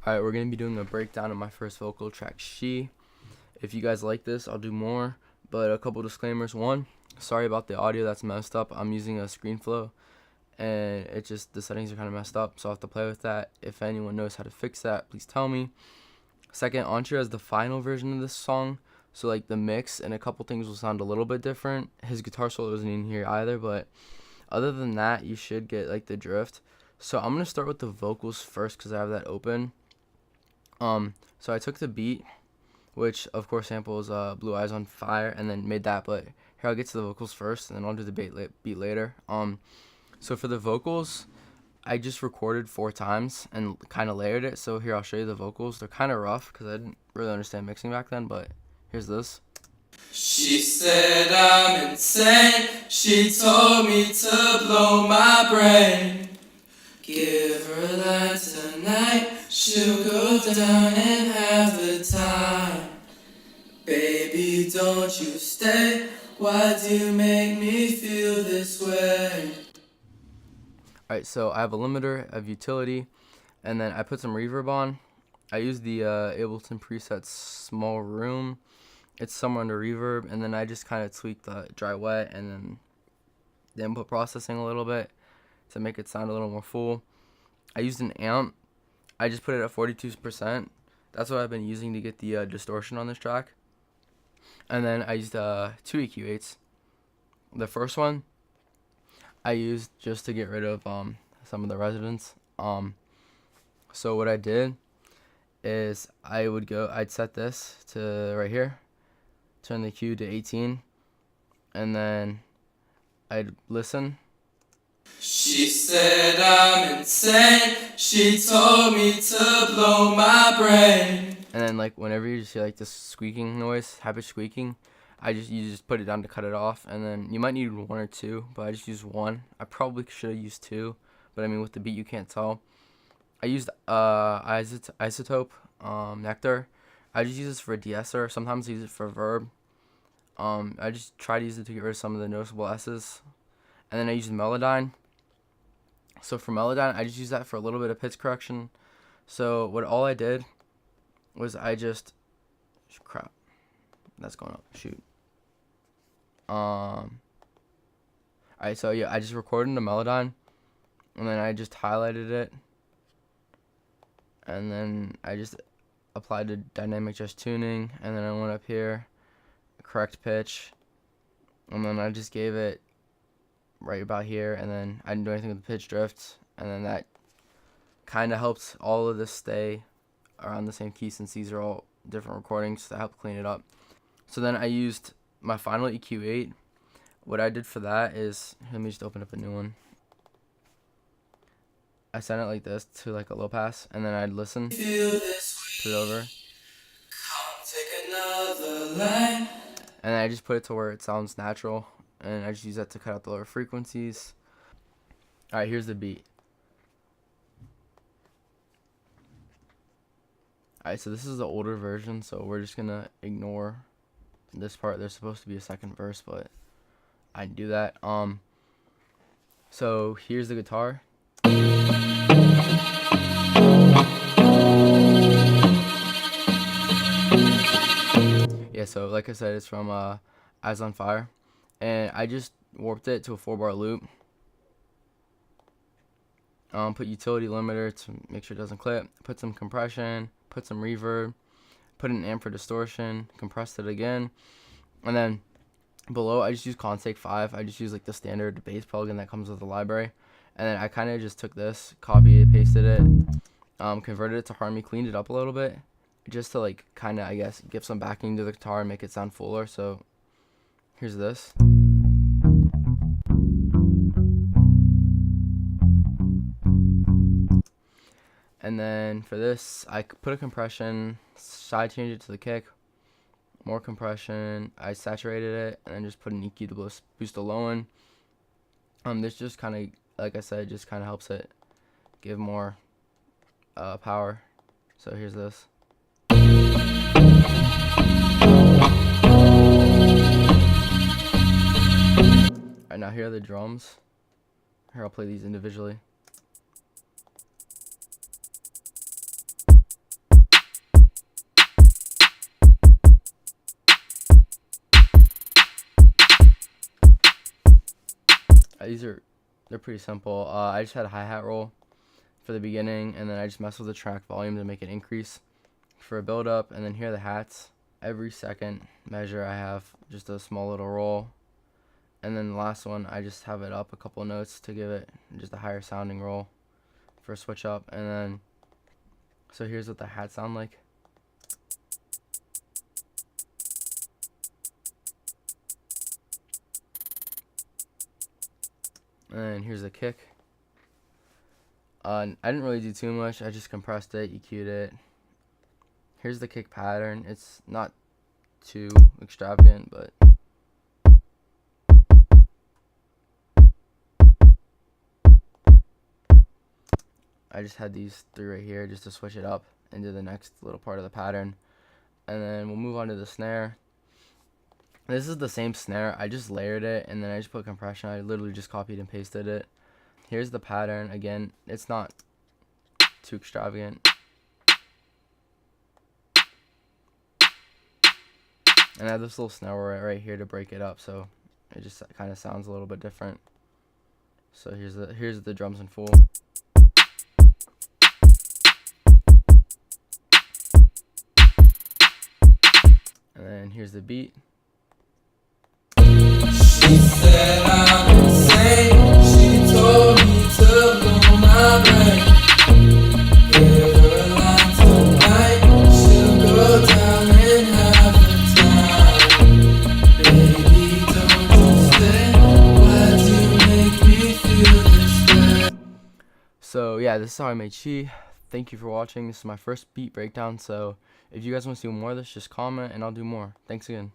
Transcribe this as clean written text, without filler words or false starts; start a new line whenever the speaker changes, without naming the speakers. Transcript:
Alright, we're going to be doing a breakdown of my first vocal track, She. If you guys like this, I'll do more, but a couple disclaimers. One, sorry about the audio that's messed up. I'm using a ScreenFlow, and the settings are kind of messed up, so I'll have to play with that. If anyone knows how to fix that, please tell me. Second, Entre has the final version of this song, so like the mix and a couple things will sound a little bit different. His guitar solo isn't in here either, but other than that, you should get like the drift. So I'm going to start with the vocals first because I have that open. So I took the beat, which of course samples Blue Eyes on Fire, and then made that, but here I'll get to the vocals first, and then I'll do the beat later. So for the vocals, I just recorded 4 times and kind of layered it, so here I'll show you the vocals. They're kind of rough because I didn't really understand mixing back then, but here's this.
She said I'm insane, she told me to blow my brain. Give her that tonight, she'll go down and have the time. Baby, don't you stay, why do you make me feel this way?
Alright, so I have a limiter, I have utility, and then I put some reverb on. I use the Ableton preset Small Room. It's somewhere under reverb, and then I just kind of tweak the dry wet and then the input processing a little bit to make it sound a little more full. I used an amp. I just put it at 42%. That's what I've been using to get the distortion on this track. And then I used 2 EQ8s. The first one I used just to get rid of some of the resonance. So what I did is I'd set this to right here, turn the Q to 18, and then I'd listen.
She said I'm insane, she told me to blow my brain.
And then like whenever you just hear like this squeaking noise, high pitch squeaking, you just put it down to cut it off, and then you might need 1 or 2, but I just used 1. I probably should have used 2, but I mean with the beat you can't tell. I used isotope nectar. I just use this for a de-esser. Sometimes I use it for verb. I just try to use it to get rid of some of the noticeable S's. And then I use Melodyne. So for Melodyne, I just use that for a little bit of pitch correction. So all I did was crap, that's going up, shoot. Alright, so yeah, I just recorded the Melodyne, and then I just highlighted it, and then I just applied the dynamic just tuning, and then I went up here, correct pitch, and then I just gave it right about here, and then I didn't do anything with the pitch drift, and then that kind of helps all of this stay around the same key since these are all different recordings to help clean it up. So then I used my final EQ8. What I did for that is, let me just open up a new one. I sent it like this to like a low pass, and then I'd listen, put it over,
Take another line.
and then I just put it to where it sounds natural, and I just use that to cut out the lower frequencies. Alright, here's the beat. Alright, so this is the older version, so we're just gonna ignore this part. There's supposed to be a second verse, but I didn't do that. So here's the guitar. Yeah, so like I said, it's from Eyes on Fire, and I just warped it to a 4-bar loop. Put utility limiter to make sure it doesn't clip. Put some compression. Put some reverb. Put an amp for distortion. Compressed it again, and then below I just use Constake 5. I just use like the standard bass plugin that comes with the library, and then I kind of just took this, copied it, pasted it, converted it to harmony, cleaned it up a little bit, just to like kind of, I guess, give some backing to the guitar and make it sound fuller. So here's this. And then for this, I put a compression, side change it to the kick, more compression, I saturated it, and then just put an EQ to boost the low end. This just kind of, like I said, just kind of helps it give more power. So here's this. Alright, now here are the drums. Here, I'll play these individually. They're pretty simple. I just had a hi-hat roll for the beginning, and then I just mess with the track volume to make it increase for a build up. And then here are the hats. Every second measure I have just a small little roll, and then the last one I just have it up a couple notes to give it just a higher sounding roll for a switch up. And then so here's what the hats sound like. And here's the kick. I didn't really do too much. I just compressed it, EQ'd it. Here's the kick pattern. It's not too extravagant, but I just had these three right here just to switch it up into the next little part of the pattern. And then we'll move on to the snare. This is the same snare. I just layered it, and then I just put compression. I literally just copied and pasted it. Here's the pattern. Again, it's not too extravagant. And I have this little snare right here to break it up, so it just kind of sounds a little bit different. So here's the drums in full. And then here's the beat.
She said I'm insane. She told me to blow my brain. Give her a line tonight. She'll go down in half the time. Baby, don't you stay. Why do you make me feel this way?
So yeah, this is how I made She. Thank you for watching. This is my first beat breakdown. So if you guys want to see more of this, just comment and I'll do more. Thanks again.